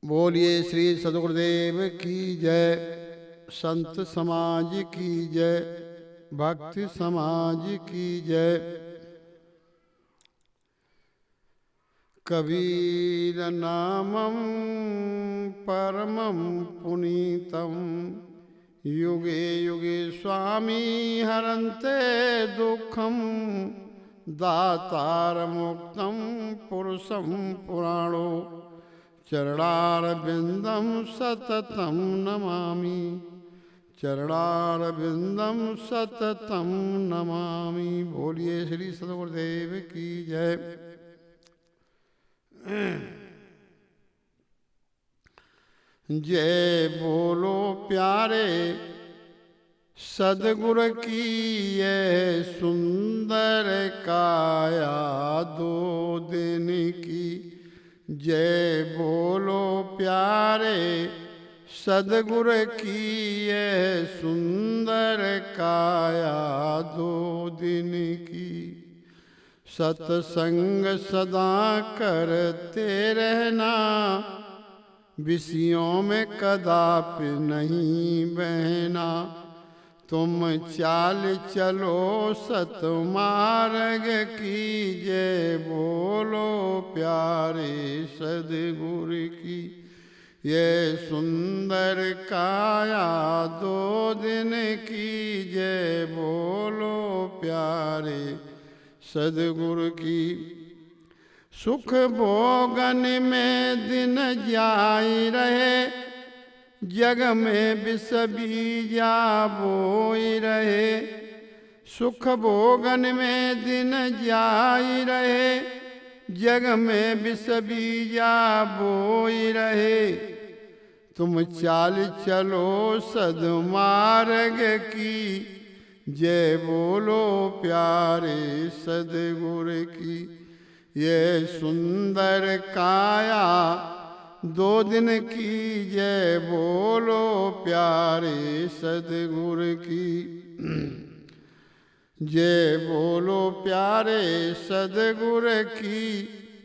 बोलिए श्री सद्गुरुदेव की जय, संत समाज की जय, भक्ति समाज की जय। कबीर नामं परमं पुनीतं, युगे युगे स्वामी हरन्ते दुःखं, दातारमुक्तं पुरुषं पुराणो, चरणारविंदम सततम नमामि, चरणारविंदम सततम नमामि। बोलिए श्री सद्गुरुदेव की जय। जय बोलो प्यारे सद्गुरु की ये सुंदर काया दो दिन की। जय बोलो प्यारे सद्गुरु की ये सुंदर काया दो दिन की। सत्संग सदा करते रहना, विषयों में कदापि नहीं बहना। तुम चाल चलो सतमार्ग की। जय बोलो प्यारे सद्गुरु की ये सुंदर काया दो दिन की। जय बोलो प्यारे सद्गुरु की। सुख भोगन में दिन जाई रहे, जग में विष बीजा बोई रहे। सुख भोगन में दिन जाई रहे, जग में विष बीजा बोई रहे। तुम चाल चलो सद्मार्ग की। जय बोलो प्यारे सद्गुरु की ये सुंदर काया दो दिन की। जय बोलो प्यारे सद्गुरु की। जय बोलो प्यारे सद्गुरु की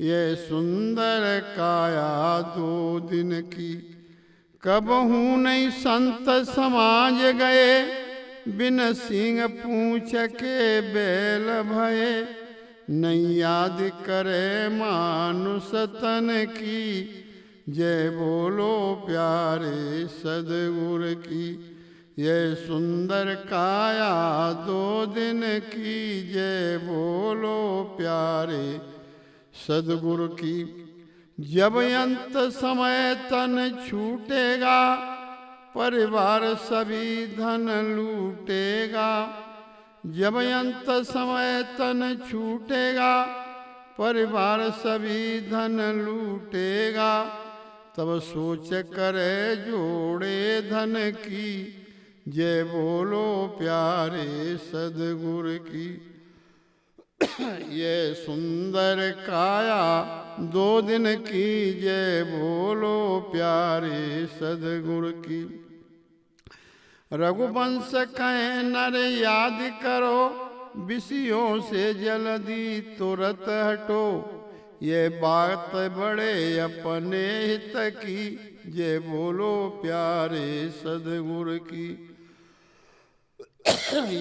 ये सुंदर काया दो दिन की। कबहू नहीं संत समाज गए, बिन सींग पूछ के बैल भये। नहीं याद करे मानुष तन की। जय बोलो प्यारे सद्गुरु की ये सुंदर काया दो दिन की। जय बोलो प्यारे सद्गुरु की। जब अंत समय तन छूटेगा, परिवार सभी धन लूटेगा। जब अंत समय तन छूटेगा, परिवार सभी धन लूटेगा। तब सोच करे जोड़े धन की। जय बोलो प्यारे सद्गुरु की ये सुंदर काया दो दिन की। जय बोलो प्यारे सद्गुरु की। रघुवंश कहे नर याद करो, विषयों से जल्दी तुरंत हटो। ये बात बड़े अपने हित की। जय बोलो प्यारे सद्गुरु की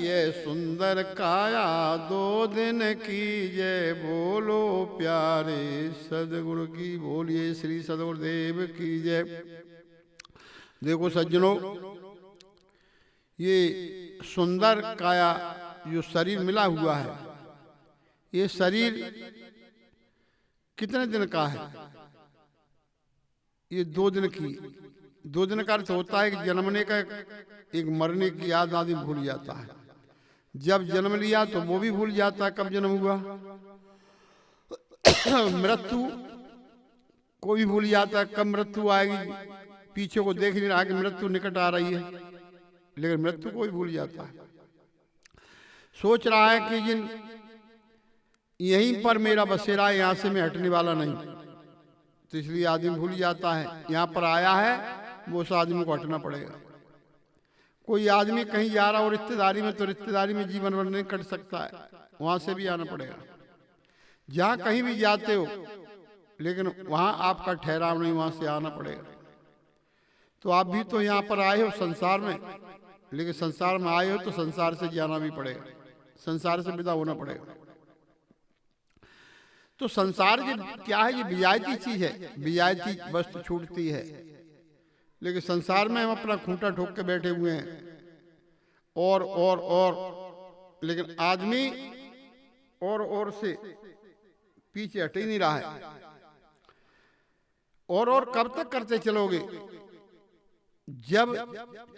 ये सुंदर काया दो दिन की। जय बोलो प्यारे सद्गुरु की। बोलिए श्री सद्गुरुदेव की जय। देखो सज्जनों, ये सुंदर काया जो शरीर मिला हुआ है, ये शरीर कितने दिन का है? ये 2 दिन की। 2 दिन का अर्थ होता है कि जन्मने का, एक मरने की याद आदमी भूल जाता है। जब जन्म लिया तो वो भी भूल जाता है कब जन्म हुआ। मृत्यु को भी भूल जाता है कब मृत्यु आएगी। पीछे को देख नहीं रहा कि मृत्यु निकट आ रही है, लेकिन मृत्यु को भी भूल जाता है। सोच रहा है कि जिन यहीं पर मेरा बसेरा है, यहाँ से मैं हटने वाला नहीं। तो इसलिए आदमी भूल जाता है यहाँ पर आया है, वो उस आदमी को हटना पड़ेगा। कोई आदमी कहीं जा रहा हो रिश्तेदारी में, तो रिश्तेदारी में जीवन भर नहीं कट सकता है, वहां से भी आना पड़ेगा। जहाँ कहीं भी जाते हो लेकिन वहां आपका ठहराव नहीं, वहां से आना पड़ेगा। तो आप भी तो यहाँ पर आए हो संसार में, लेकिन संसार में आए हो तो संसार से जाना भी पड़ेगा, संसार से विदा होना पड़ेगा। तो संसार ये क्या है? ये विजायती चीज है, विजायती वस्तु छूटती है। लेकिन संसार में हम अपना खूंटा ठोक के बैठे हुए हैं और लेकिन आदमी और से पीछे हट ही नहीं रहा है। और कब तक करते चलोगे? जब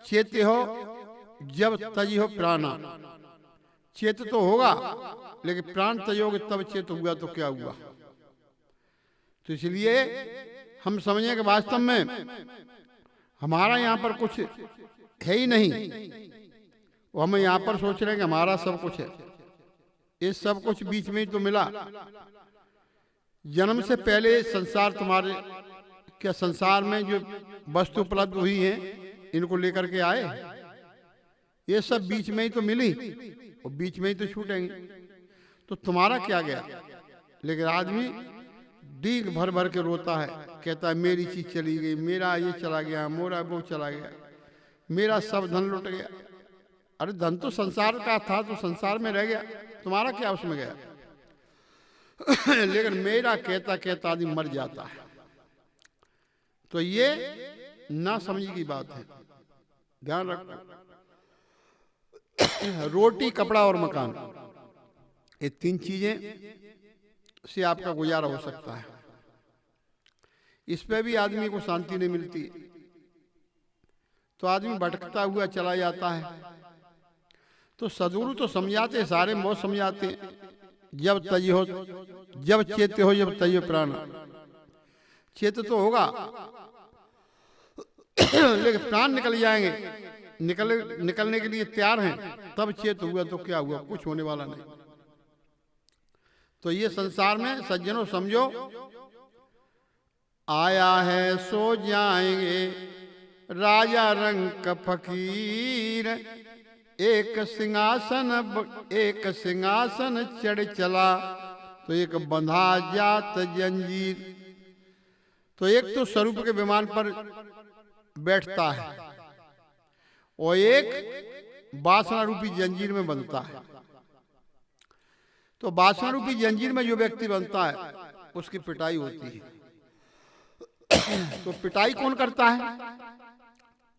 चेते हो, जब तजी हो प्राणा। चेत तो होगा, लेकिन प्राण तयोगे तब चेत हुआ तो क्या हुआ? तो इसलिए हम समझें कि वास्तव में हमारा यहाँ पर कुछ है ही नहीं, वो हम यहाँ पर सोच रहे हैं कि हमारा सब कुछ है। ये सब कुछ बीच में ही तो मिला। जन्म से पहले संसार तुम्हारे, क्या संसार में जो वस्तु उपलब्ध हुई है इनको लेकर के आए? ये सब बीच में ही तो मिली और बीच में ही तो छूटेंगे। तो तुम्हारा क्या गया? लेकिन आदमी डीग भर भर के रोता है, कहता है मेरी चीज चली गई, मेरा ये चला गया, मोरा वो चला गया, मेरा सब धन लुट गया। अरे धन तो संसार का था, तो संसार में रह गया, तुम्हारा क्या उसमें गया? लेकिन मेरा कहता कहता आदमी मर जाता है। तो ये ना समझी की बात है, ध्यान रखो। रोटी, कपड़ा और मकान, ये तीन चीजें से आपका गुजारा हो सकता है। इस पे भी आदमी को शांति नहीं मिलती, तो आदमी भटकता हुआ चला जाता है। तो सदगुरु तो समझाते, सारे बहुत समझाते, जब तय हो, जब चेते हो, जब तय हो प्राण। चेत तो होगा लेकिन प्राण निकल जाएंगे, निकलने के लिए तैयार हैं, तब चेत हुआ तो क्या हुआ? कुछ होने वाला नहीं। तो ये संसार में सज्जनों समझो, आया है सो जाएंगे राजा रंग फकीर। एक सिंहासन चढ़ चला तो एक बंधा जात जंजीर। तो एक तो स्वरूप के विमान पर बैठता है और एक वासना रूपी जंजीर में बनता है। तो वासना रूपी जंजीर में जो व्यक्ति बनता है उसकी पिटाई होती है। तो पिटाई कौन करता है?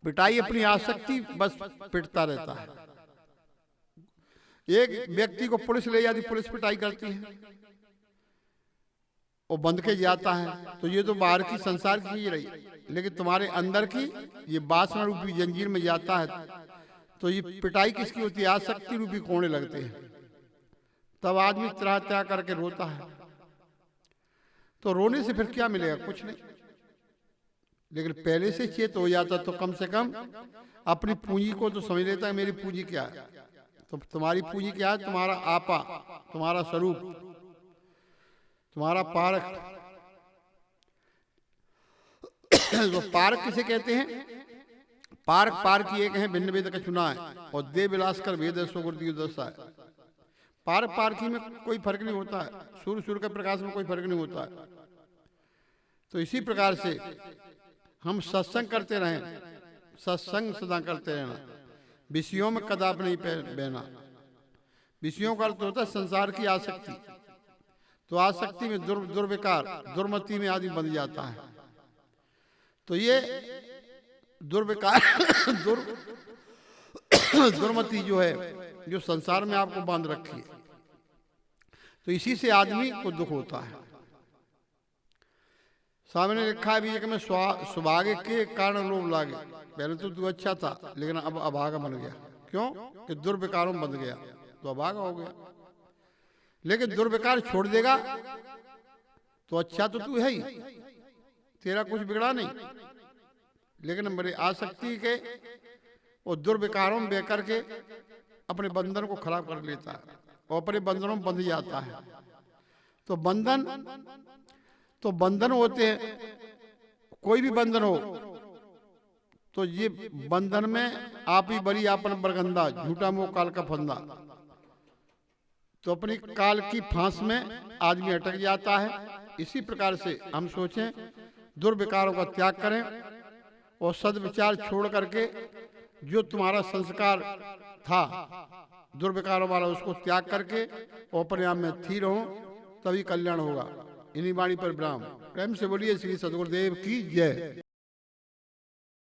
पिटाई अपनी आसक्ति बस पिटता रहता है। एक व्यक्ति को पुलिस ले जाती, पुलिस पिटाई करती है, वो बंध के जाता है। तो ये तो बाहर की संसार की चीज रही, लेकिन तुम्हारे अंदर की ये वासना रूपी जंजीर में जाता है। तो ये पिटाई किसकी होती है? आसक्ति रूपी कोड़े लगते हैं, तब आदमी त्राह त्याग करके रोता है। तो रोने से फिर क्या मिलेगा? कुछ नहीं। लेकिन पहले से चेत हो जाता तो कम से कम अपनी पूंजी को तो समझ लेता है, मेरी पूंजी क्या है। तो तुम्हारी पूंजी क्या है? तुम्हारा आपा, तुम्हारा स्वरूप, तुम्हारा पारक। तो पारक किसे कहते हैं? पारक पार की एक है, भिन्न वेद का चुना है, और दे विलास कर वेद सुकृति दशा है। पारक पारकी में कोई फर्क नहीं होता है, सूर्य के प्रकाश में कोई फर्क नहीं होता है। तो इसी प्रकार से हम सत्संग करते रहें, सत्संग सदा करते रहना, विषयों में कदाप नहीं बहना। विषयों का अर्थ होता है संसार की आसक्ति। तो आसक्ति में दुर्विकार, दुर्मति में आदमी बन जाता है। तो ये दुर्विकार दुर्मति जो है, जो संसार में आपको बांध रखी है, तो इसी से आदमी को दुख होता है। सामने लिखा है भी में सौभाग्य के कारण लोभ लागे। पहले तो तू अच्छा था, लेकिन अब अभागा बन गया। क्यों? कि दुर्विकारों बन गया, तो अभागा हो गया। लेकिन दुर्विकार छोड़ देगा तो अच्छा तो तू है ही, तेरा कुछ बिगड़ा नहीं। लेकिन मेरी आसक्ति के और दुर्विकारों में बह करके अपने बंधन को खराब कर लेता है और अपने बंधनों में बंध जाता है। तो बंधन होते हैं, कोई भी बंधन हो, तो ये बंधन में आप ही बरी आपन बरगंदा, झूठा मोह काल का फंदा। तो अपनी काल की फांस में आदमी अटक जाता है। इसी प्रकार से हम सोचें, दुर्विकारों का त्याग करें और सद्विचार छोड़ करके जो तुम्हारा संस्कार था दुर्विकारों वाला उसको त्याग करके और अपने आप में स्थिर हो, तभी कल्याण होगा। इन्हीं वाणी पर विराम। प्रेम से बोलिए श्री सद्गुरुदेव की जय।